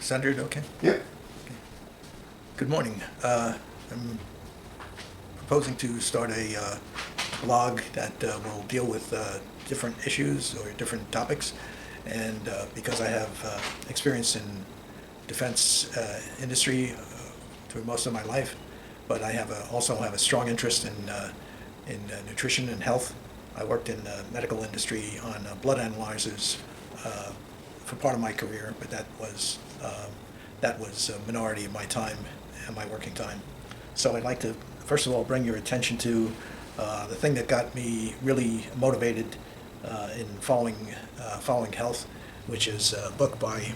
Centered, okay. Yep. Good morning. I'm proposing to start a blog that will deal with different issues or different topics. And because I have experience in defense industry through most of my life, but I also have a strong interest in nutrition and health. I worked in the medical industry on blood analyzers for part of my career, but that was a minority of my time and my working time. So I'd like to first of all bring your attention to the thing that got me really motivated in following health, which is a book by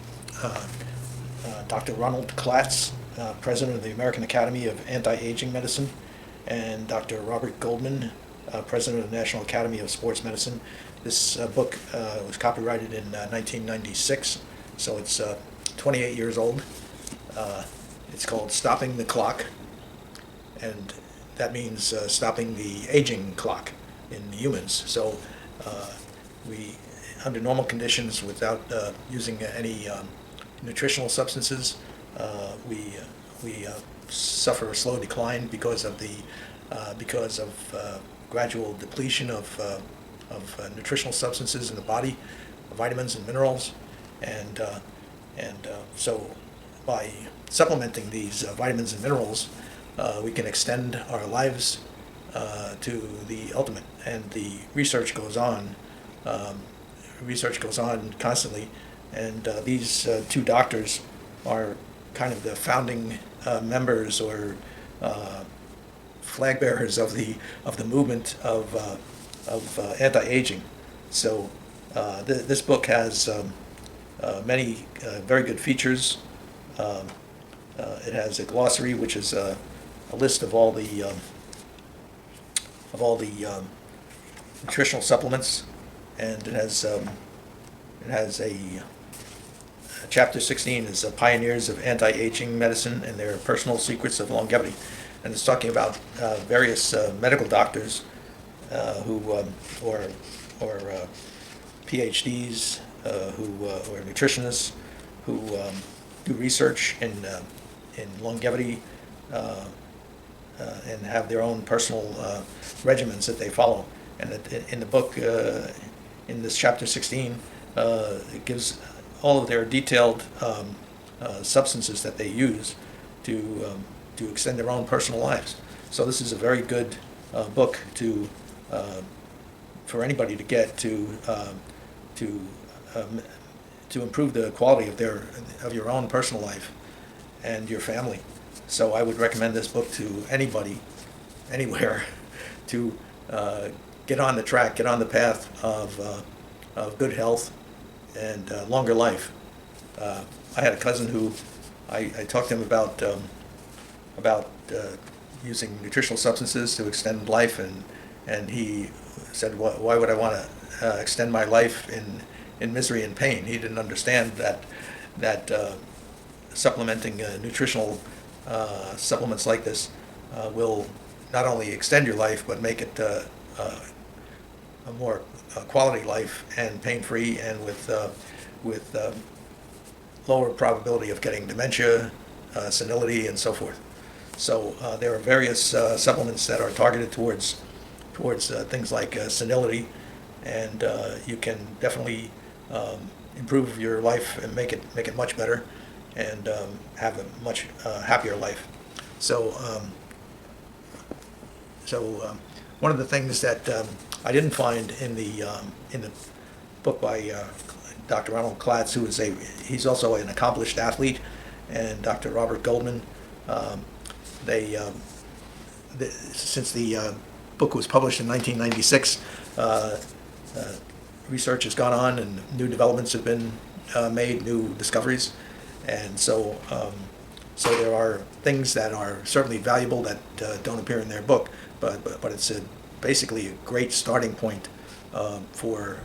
Dr. Ronald Klatz, president of the American Academy of Anti-Aging Medicine, and Dr. Robert Goldman, president of the National Academy of Sports Medicine. This book was copyrighted in 1996, so it's 28 years old. It's called Stopping the Clock, and that means stopping the aging clock in humans. So we, under normal conditions, without using any nutritional substances, we suffer a slow decline because of gradual depletion of nutritional substances in the body, vitamins and minerals, and so by supplementing these vitamins and minerals, we can extend our lives to the ultimate. And the research goes on. Research goes on constantly, and these two doctors are kind of the founding members or flag bearers of the movement of anti-aging. So this book has many very good features. It has a glossary, which is a list of all the nutritional supplements, and it has a chapter 16 is pioneers of anti-aging medicine and their personal secrets of longevity, and it's talking about various medical doctors who or PhDs or nutritionists who do research in longevity and have their own personal regimens that they follow. And in the book, in this chapter 16, it gives all of their detailed substances that they use to extend their own personal lives. So this is a very good book for anybody to get to improve the quality of your own personal life and your family. So I would recommend this book to anybody, anywhere, to get on the track, get on the path of good health and longer life. I had a cousin who I talked to him about using nutritional substances to extend life, and he said, why would I want to extend my life in misery and pain? He didn't understand that supplementing nutritional supplements like this will not only extend your life, but make it a more quality life and pain-free, and with lower probability of getting dementia, senility, and so forth. So there are various supplements that are targeted towards things like senility, and you can definitely improve your life and make it much better, and have a much happier life. So one of the things that I didn't find in the book by Dr. Ronald Klatz, he's also an accomplished athlete, and Dr. Robert Goldman, since the book was published in 1996, research has gone on and new developments have been made, new discoveries, and so there are things that are certainly valuable that don't appear in their book, but it's basically a great starting point for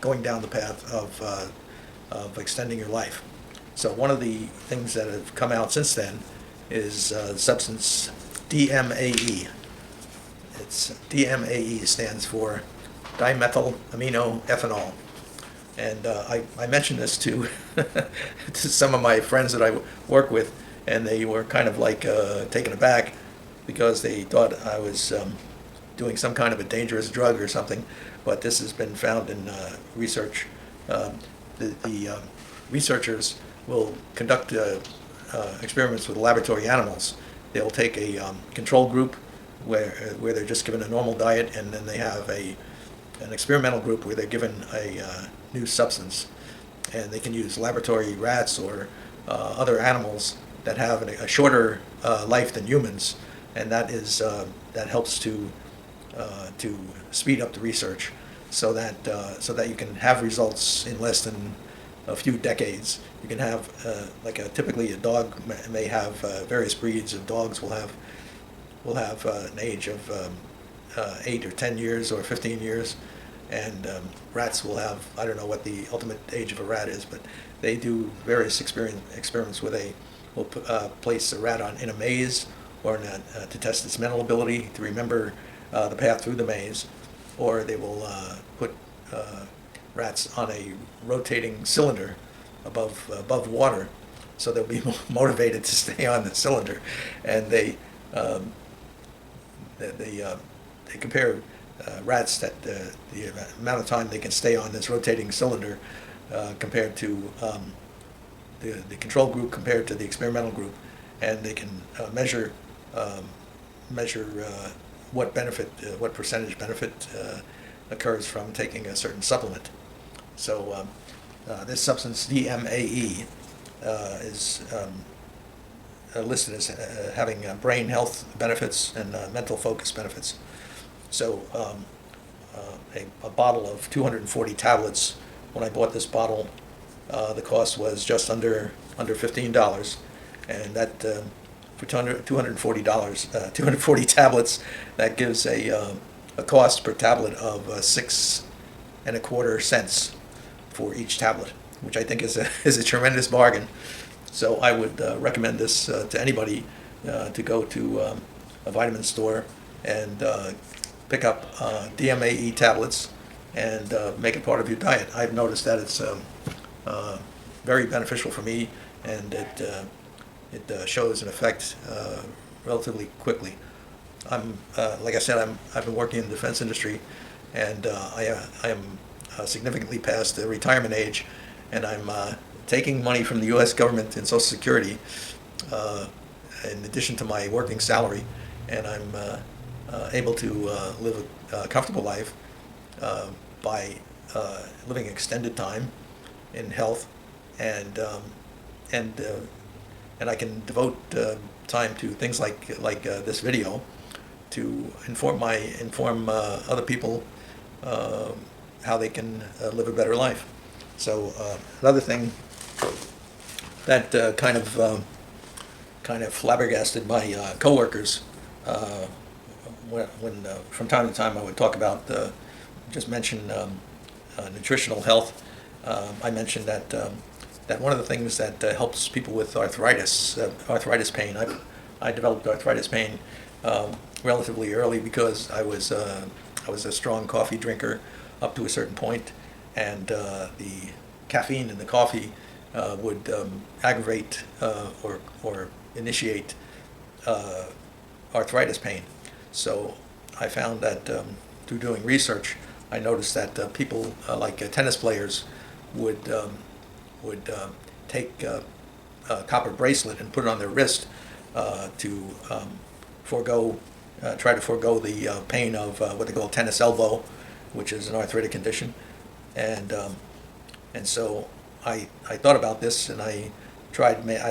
going down the path of extending your life. So one of the things that have come out since then is the substance DMAE. It's DMAE stands for dimethyl aminoethanol. And I mentioned this to to some of my friends that I work with, and they were kind of like taken aback because they thought I was doing some kind of a dangerous drug or something. But this has been found in research. The researchers will conduct experiments with laboratory animals. They'll take a control group where they're just given a normal diet, and then they have an experimental group where they're given a new substance, and they can use laboratory rats or other animals that have a shorter life than humans, and that helps to speed up the research so that you can have results in less than a few decades. You can have typically a dog may have various breeds of dogs will have an age of 8 or 10 years or 15 years, and rats will have, I don't know what the ultimate age of a rat is, but they do various experiments where they will place a rat in a maze or to test its mental ability to remember the path through the maze, or they will put rats on a rotating cylinder above water, so they'll be motivated to stay on the cylinder, and they compare rats that the amount of time they can stay on this rotating cylinder compared to the control group compared to the experimental group, and they can measure what percentage benefit occurs from taking a certain supplement. So this substance DMAE is listed as having brain health benefits and mental focus benefits. So a bottle of 240 tablets, when I bought this bottle, the cost was just under $15, and that for $240, 240 tablets, that gives a cost per tablet of 6.25 cents for each tablet, which I think is a tremendous bargain. So I would recommend this to anybody to go to a vitamin store and pick up DMAE tablets and make it part of your diet. I've noticed that it's very beneficial for me, and it shows an effect relatively quickly. Like I said, I've been working in the defense industry, and I am significantly past the retirement age, and I'm taking money from the U.S. government in Social Security in addition to my working salary, and I'm able to live a comfortable life by living extended time in health, and I can devote time to things like this video to inform other people how they can live a better life. So another thing that kind of flabbergasted my coworkers when from time to time I would talk about just mention nutritional health. I mentioned that one of the things that helps people with arthritis pain. I developed arthritis pain relatively early because I was a strong coffee drinker up to a certain point, and the caffeine in the coffee would aggravate or initiate arthritis pain. So I found that through doing research, I noticed that people like tennis players would take a copper bracelet and put it on their wrist to try to forego the pain of what they call tennis elbow, which is an arthritic condition. And so I thought about this, and I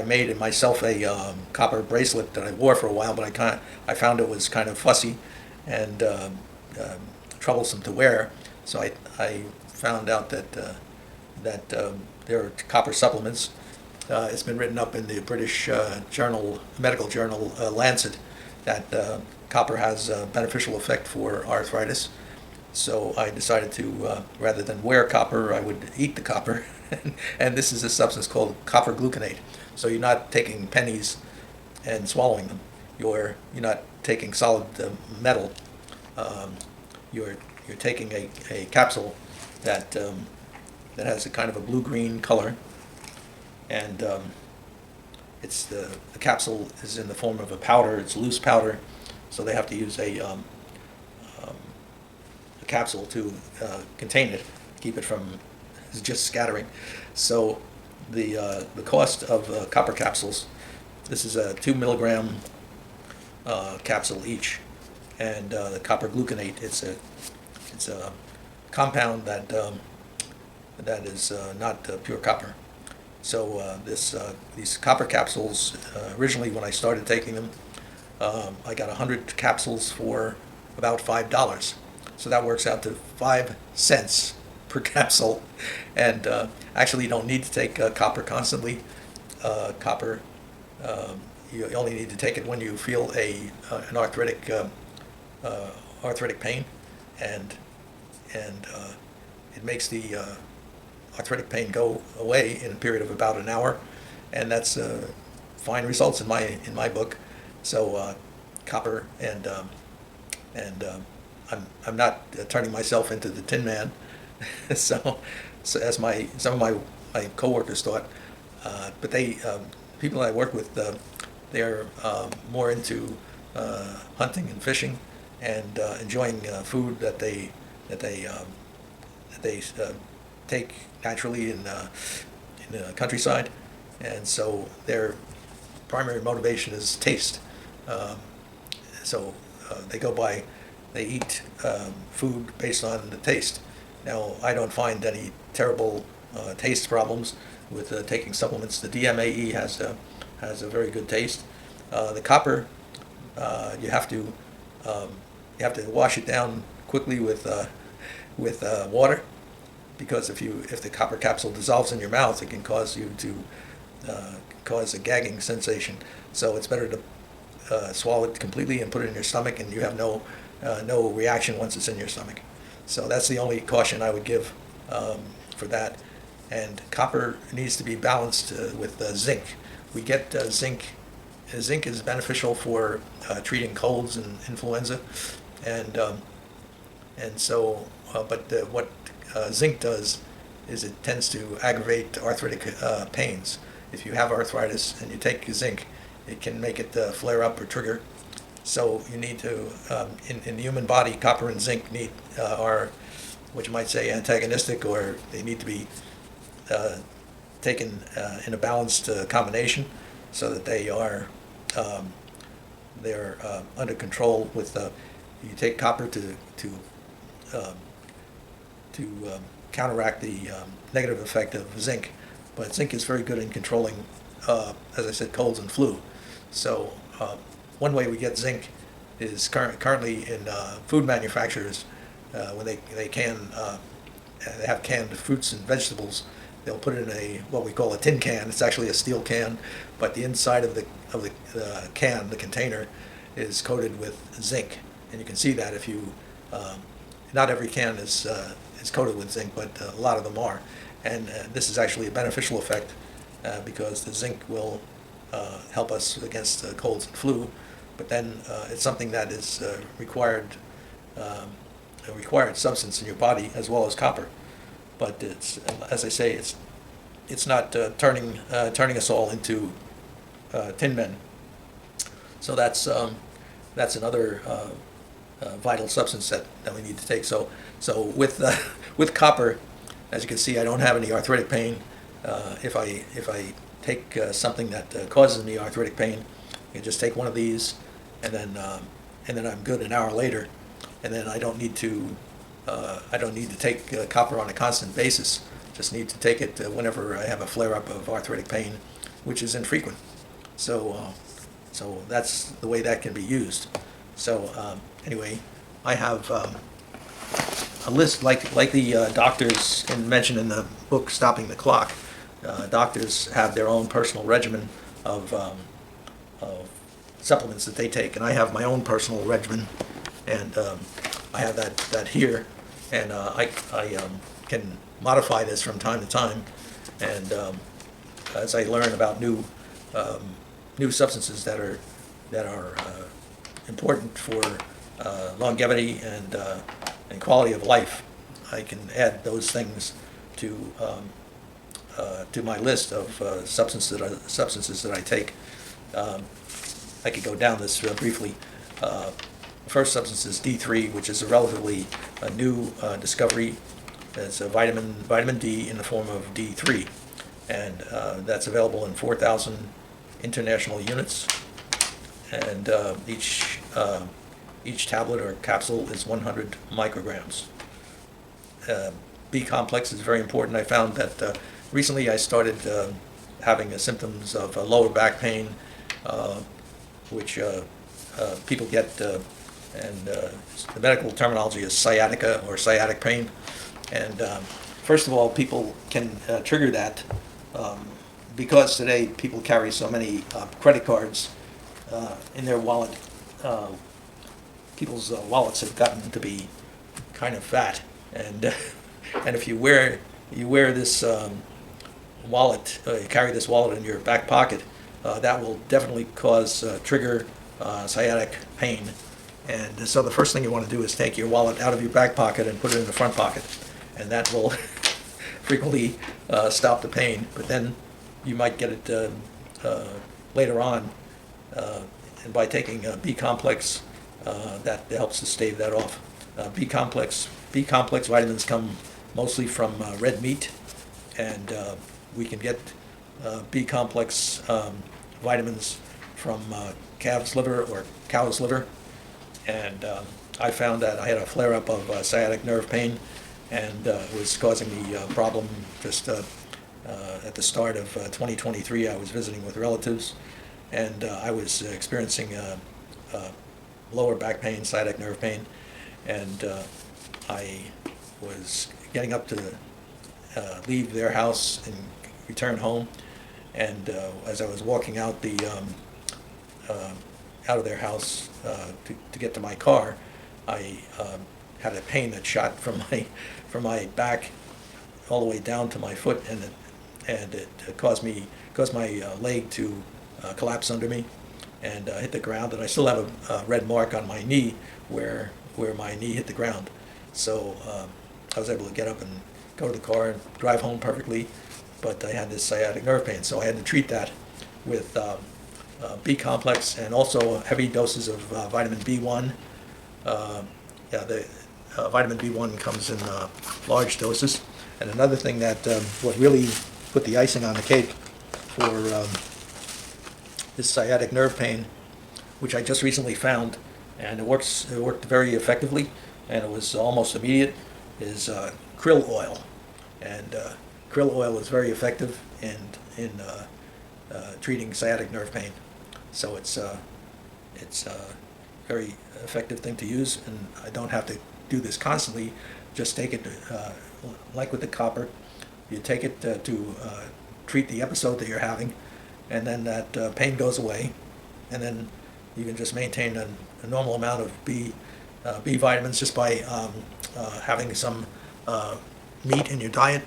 made myself a copper bracelet that I wore for a while, but I found it was kind of fussy and troublesome to wear. So I found out that there are copper supplements. It's been written up in the British medical journal Lancet that copper has a beneficial effect for arthritis. So I decided to, rather than wear copper, I would eat the copper. And this is a substance called copper gluconate. So you're not taking pennies and swallowing them. You're not taking solid metal. You're taking a capsule that that has a kind of a blue-green color, and it's the capsule is in the form of a powder. It's loose powder, so they have to use a capsule to contain it, keep it from just scattering. So the cost of copper capsules, this is a 2 milligram capsule each, and the copper gluconate, it's a compound that is not pure copper. So these copper capsules, originally when I started taking them, I got 100 capsules for about $5. So that works out to 5 cents per capsule. And actually you don't need to take copper constantly. Copper, you only need to take it when you feel an arthritic pain, and it makes the arthritic pain go away in a period of about an hour, and that's fine results in my book. So copper, and I'm not turning myself into the Tin Man. so as some of my coworkers thought, but people I work with, they're more into hunting and fishing, and enjoying food that they take naturally in the countryside, and so their primary motivation is taste. So they eat food based on the taste. Now, I don't find any terrible taste problems with taking supplements. The DMAE has a very good taste. The copper, you have to wash it down quickly with water, because if the copper capsule dissolves in your mouth, it can cause a gagging sensation. So it's better to swallow it completely and put it in your stomach, and you have no reaction once it's in your stomach. So that's the only caution I would give for that. And copper needs to be balanced with zinc. We get zinc. Zinc is beneficial for treating colds and influenza, and so what zinc does is it tends to aggravate arthritic pains. If you have arthritis and you take zinc, it can make it flare up or trigger. So you need to, in the human body, copper and zinc are what you might say antagonistic, or they need to be taken in a balanced combination, so that they're under control. You take copper to counteract the negative effect of zinc, but zinc is very good in controlling, as I said, colds and flu. So one way we get zinc is currently in food manufacturers. When they have canned fruits and vegetables, they'll put it in what we call a tin can. It's actually a steel can, but the inside of the can, the container, is coated with zinc, and you can see that if you. Not every can is coated with zinc, but a lot of them are, and this is actually a beneficial effect because the zinc will help us against colds and flu. But then it's something that is a required substance in your body, as well as copper. But it's, as I say, it's not turning us all into tin men. So that's another vital substance that we need to take. So with copper, as you can see, I don't have any arthritic pain. If I take something that causes me arthritic pain, I can just take one of these, and then I'm good an hour later, and then I don't need to take copper on a constant basis. Just need to take it whenever I have a flare-up of arthritic pain, which is infrequent. So that's the way that can be used. So anyway, I have a list like the doctors mentioned in the book Stopping the Clock. Doctors have their own personal regimen of supplements that they take, and I have my own personal regimen, and I have that here, and I can modify this from time to time, and as I learn about new substances that are important for longevity and quality of life, I can add those things to my list of substances that I take. Um, I could go down this briefly. The first substance is D3, which is a relatively new discovery. It's a vitamin D in the form of D3, and that's available in 4,000 international units. And each tablet or capsule is 100 micrograms. B complex is very important. I found that recently I started having symptoms of lower back pain, which people get, and the medical terminology is sciatica or sciatic pain. And first of all, people can trigger that because today people carry so many credit cards in their wallet. People's wallets have gotten to be kind of fat, and and if you wear this wallet, you carry this wallet in your back pocket, that will definitely cause trigger sciatic pain. And so the first thing you want to do is take your wallet out of your back pocket and put it in the front pocket, and that will frequently stop the pain. But then you might get it later on, and by taking B complex, that helps to stave that off. B complex vitamins come mostly from red meat, and we can get B complex vitamins from calf's liver or cow's liver. And I found that I had a flare-up of sciatic nerve pain, and it was causing me a problem just at the start of 2023. I was visiting with relatives, and I was experiencing lower back pain, sciatic nerve pain, and I was getting up to leave their house and return home, and as I was walking out out of their house to get to my car, I had a pain that shot from my back all the way down to my foot, and it caused my leg to collapse under me and hit the ground, and I still have a red mark on my knee where my knee hit the ground. So I was able to get up and go to the car and drive home perfectly, but I had this sciatic nerve pain, so I had to treat that with B complex and also heavy doses of vitamin B1. The vitamin B1 comes in large doses. And another thing that what really put the icing on the cake for this sciatic nerve pain, which I just recently found, and it worked very effectively, and it was almost immediate, is krill oil. And krill oil is very effective in treating sciatic nerve pain. So it's a very effective thing to use, and I don't have to do this constantly. Just take it, like with the copper, you take it to treat the episode that you're having, and then that pain goes away, and then you can just maintain a normal amount of B vitamins just by having some meat in your diet.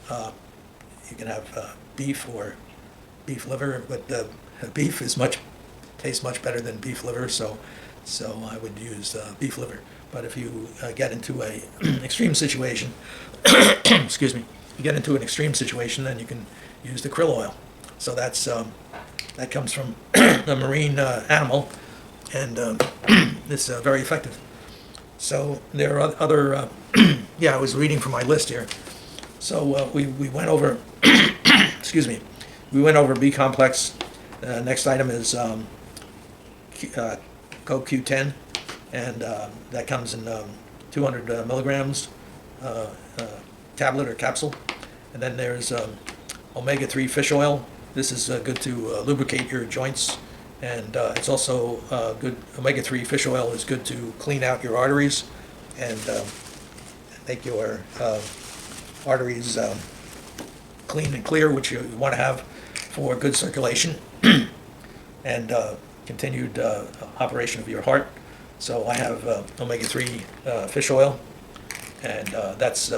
You can have beef or beef liver, but beef tastes much better than beef liver, so I would use beef liver. But if you get into a extreme situation, excuse me, you get into an extreme situation, then you can use the krill oil. So that comes from a marine animal, and it's very effective. So there are other, yeah, I was reading from my list here. So we went over, excuse me, we went over B complex. Next item is CoQ10, and that comes in 200 milligrams tablet or capsule. And then there's omega-3 fish oil. This is good to lubricate your joints, and it's also good. Omega-3 fish oil is good to clean out your arteries and make your arteries clean and clear, which you want to have for good circulation and continued operation of your heart. So I have omega-3 fish oil, and that's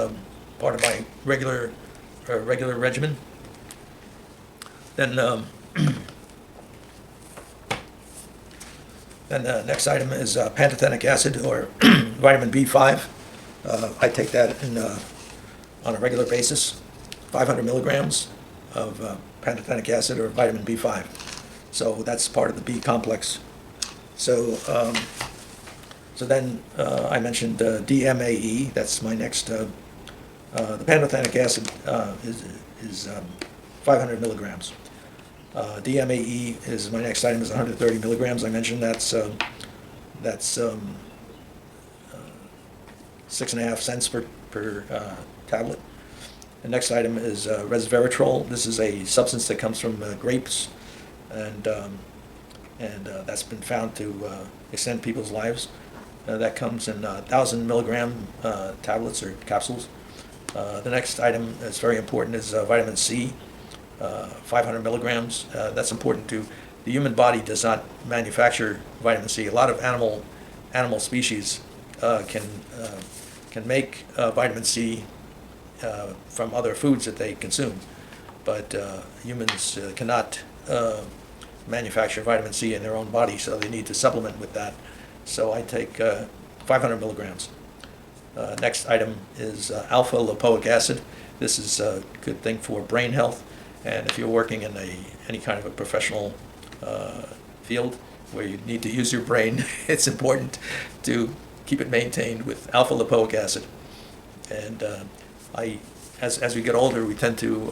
part of my regular regimen. Then the next item is pantothenic acid, or vitamin B5. I take that in on a regular basis, 500 milligrams of pantothenic acid or vitamin B5. So that's part of the B complex. So, so then I mentioned DMAE. That's my next. The pantothenic acid is 500 milligrams. DMAE is my next item. Is 130 milligrams. I mentioned that's 6.5 cents per tablet. The next item is resveratrol. This is a substance that comes from grapes, and that's been found to extend people's lives. That comes in 1,000 milligram tablets or capsules. The next item that's very important is vitamin C, 500 milligrams. That's important to the human body. Does not manufacture vitamin C. A lot of animal species can make vitamin C from other foods that they consume, but humans cannot manufacture vitamin C in their own body, so they need to supplement with that. So I take 500 milligrams. Next item is alpha lipoic acid. This is a good thing for brain health, and if you're working in any kind of a professional field where you need to use your brain, it's important to keep it maintained with alpha lipoic acid. And as we get older, we tend to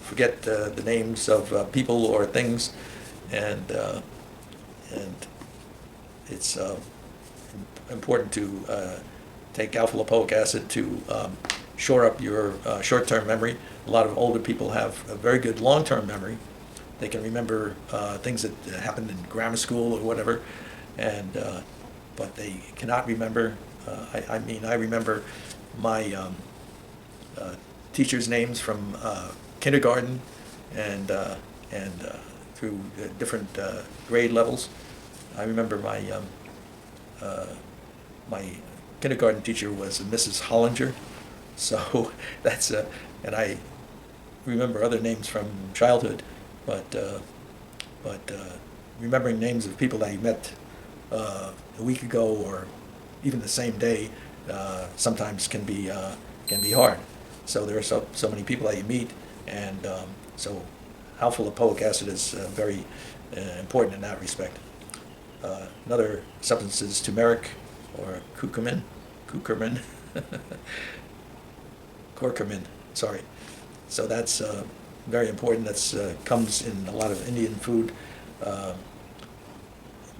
forget the names of people or things, and it's important to take alpha lipoic acid to shore up your short-term memory. A lot of older people have a very good long-term memory. They can remember things that happened in grammar school or whatever, and but they cannot remember. I remember my teachers' names from kindergarten and through different grade levels. I remember my kindergarten teacher was Mrs. Hollinger, so that's and I remember other names from childhood, but remembering names of people that you met a week ago or even the same day sometimes can be hard. So there are so many people that you meet, and so alpha lipoic acid is very important in that respect. Another substance is turmeric or curcumin, curcumin. Sorry. So that's very important. That's comes in a lot of Indian food.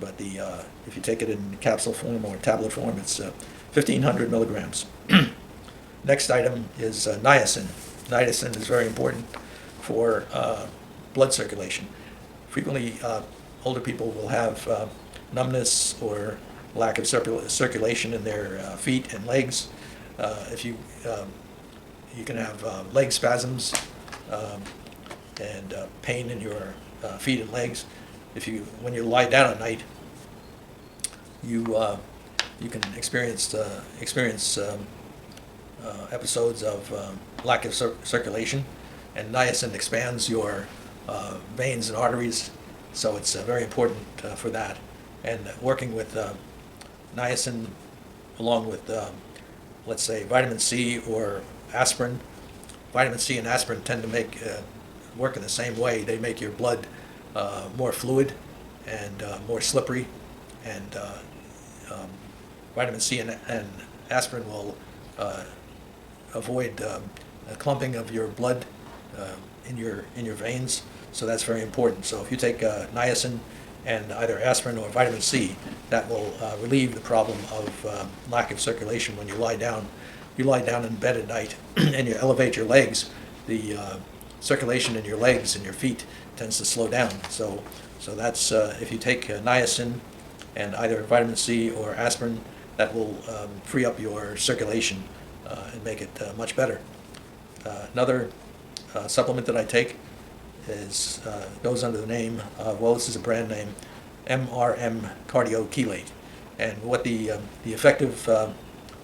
But if you take it in capsule form or tablet form, it's 1,500 milligrams. Next item is niacin. Niacin is very important for blood circulation. Frequently, older people will have numbness or lack of circulation in their feet and legs. If you can have leg spasms and pain in your feet and legs. When you lie down at night, you can experience episodes of lack of circulation, and niacin expands your veins and arteries, so it's very important for that. And working with niacin along with, let's say, vitamin C or aspirin. Vitamin C and aspirin tend to work in the same way. They make your blood more fluid and more slippery, and vitamin C and aspirin will avoid a clumping of your blood in your veins. So that's very important. So if you take niacin and either aspirin or vitamin C, that will relieve the problem of lack of circulation when you lie down. You lie down in bed at night and you elevate your legs, the circulation in your legs and your feet tends to slow down. So that's if you take niacin and either vitamin C or aspirin, that will free up your circulation and make it much better. Another supplement that I take goes under the name, this is a brand name, MRM Cardio Chelate. And what the effective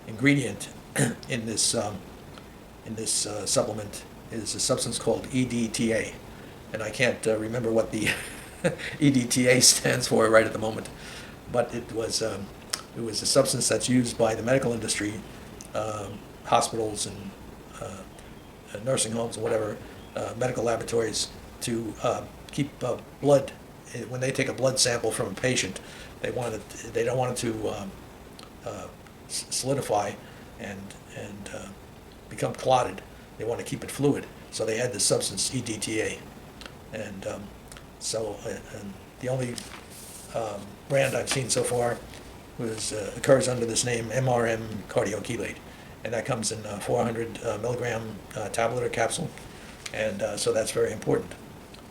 ingredient in this supplement is a substance called EDTA. And I can't remember what the EDTA stands for right at the moment, but it was a substance that's used by the medical industry. hospitals and nursing homes and whatever, medical laboratories, to keep blood. When they take a blood sample from a patient, they don't want it to solidify and become clotted. They want to keep it fluid, so they add the substance EDTA. And and the only brand I've seen so far occurs under this name, MRM cardiochelate, and that comes in 400 milligram tablet or capsule, and so that's very important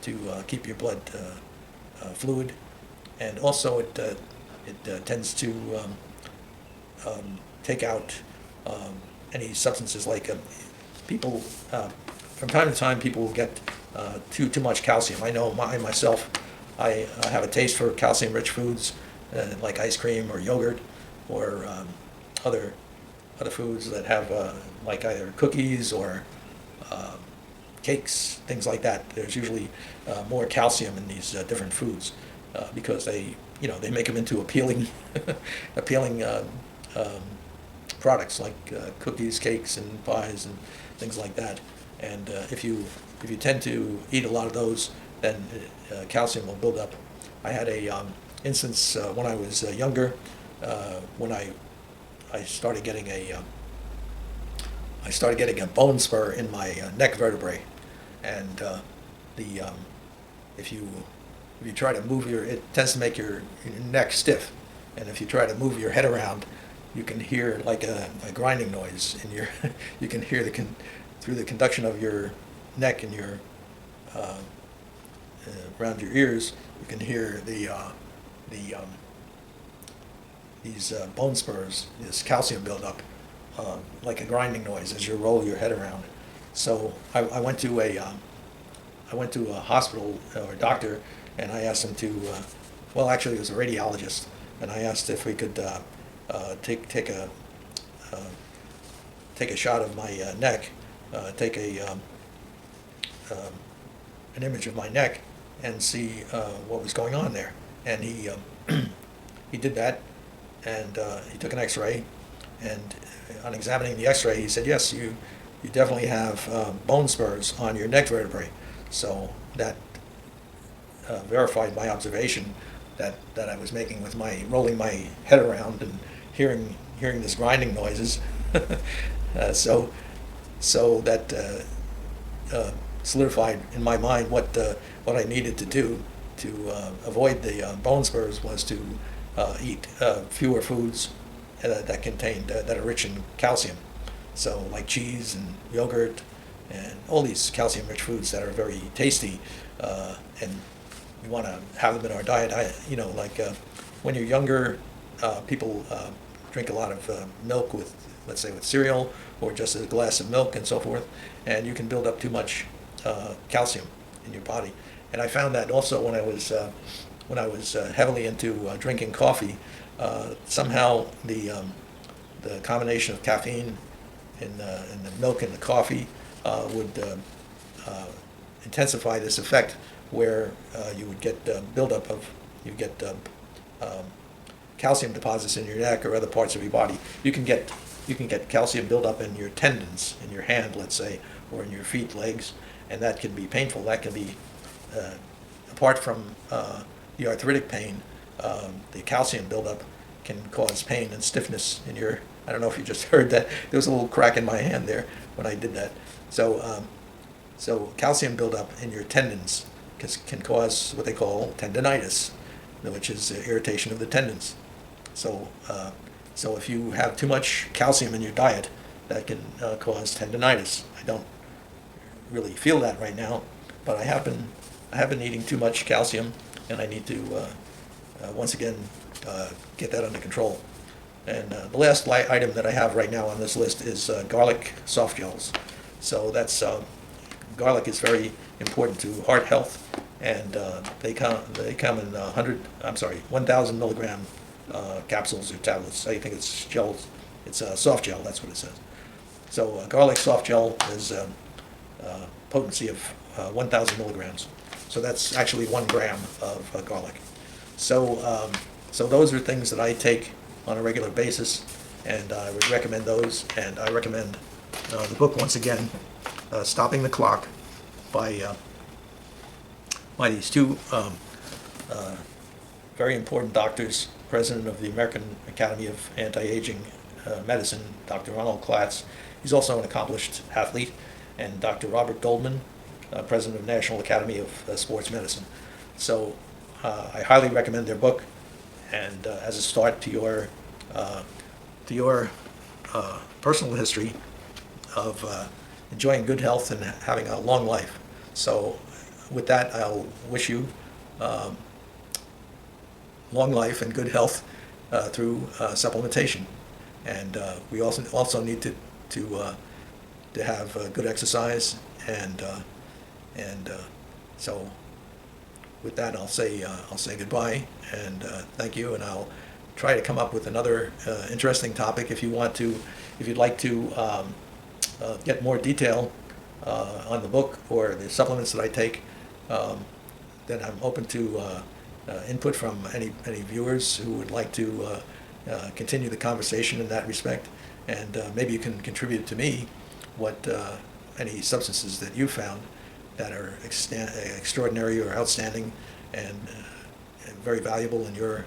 to keep your blood fluid, and also it tends to take out any substances like people. From time to time, people will get too much calcium. I know myself, I have a taste for calcium-rich foods like ice cream or yogurt or other foods that have like either cookies or cakes, things like that. There's usually more calcium in these different foods because they make them into appealing products like cookies, cakes, and pies and things like that. And if you tend to eat a lot of those, then calcium will build up. I had a instance when I was younger, when I started getting a bone spur in my neck vertebrae, and if you try to move it tends to make your neck stiff, and if you try to move your head around, you can hear like a grinding noise in your. You can hear through the conduction of your neck and your around your ears. You can hear these bone spurs, this calcium buildup, like a grinding noise as you roll your head around. So I went to a hospital or a doctor, and I asked him to. Well, actually, it was a radiologist, and I asked if we could take a shot of my neck, take an image of my neck, and see what was going on there. And he did that, and he took an X-ray, and on examining the X-ray, he said, yes, you definitely have bone spurs on your neck vertebrae. So that verified my observation that I was making with my rolling my head around and hearing this grinding noises. So that solidified in my mind what I needed to do to avoid the bone spurs was to eat fewer foods that are rich in calcium. So like cheese and yogurt and all these calcium-rich foods that are very tasty, and we want to have them in our diet. When you're younger, people drink a lot of milk with, let's say, with cereal or just a glass of milk and so forth, and you can build up too much calcium in your body. And I found that also when I was heavily into drinking coffee, somehow the combination of caffeine in the milk and the coffee would intensify this effect where you would get buildup of calcium deposits in your neck or other parts of your body. You can get calcium buildup in your tendons, in your hand, let's say, or in your feet, legs, and that can be painful. That can be apart from the arthritic pain, the calcium buildup can cause pain and stiffness in your. I don't know if you just heard that. There was a little crack in my hand there when I did that. So calcium buildup in your tendons can cause what they call tendinitis, which is irritation of the tendons. So if you have too much calcium in your diet, that can cause tendinitis. I don't really feel that right now, but I have been eating too much calcium, and I need to once again get that under control. And the last item that I have right now on this list is garlic soft gels. So that's garlic is very important to heart health, and they come in 1,000 milligram capsules or tablets. I think it's gels. It's a soft gel. That's what it says. So garlic soft gel is potency of 1,000 milligrams. So that's actually 1 gram of garlic. So those are things that I take on a regular basis, and I would recommend those, and I recommend the book once again, Stopping the Clock, by these two very important doctors, president of the American Academy of Anti-Aging Medicine, Dr. Ronald Klatz. He's also an accomplished athlete, and Dr. Robert Goldman, president of National Academy of Sports Medicine. So I highly recommend their book, and as a start to your personal history of enjoying good health and having a long life. So with that, I'll wish you long life and good health through supplementation. And we also need to have good exercise, and so with that, I'll say goodbye and thank you, and I'll try to come up with another interesting topic if you'd like to get more detail on the book or the supplements that I take. Then I'm open to input from any viewers who would like to continue the conversation in that respect, and maybe you can contribute to me what any substances that you found that are extraordinary or outstanding and very valuable in your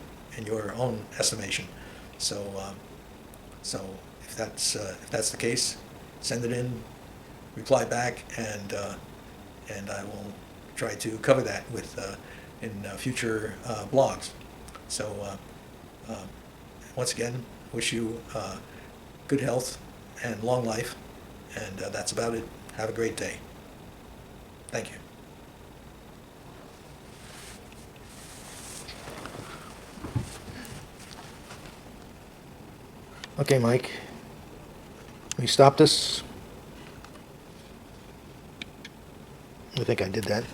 own estimation. So if that's the case, send it in, reply back, and I will try to cover that in future blogs. So once again, wish you good health and long life, and that's about it. Have a great day. Thank you. Okay, Mike. We stop this. I think I did that.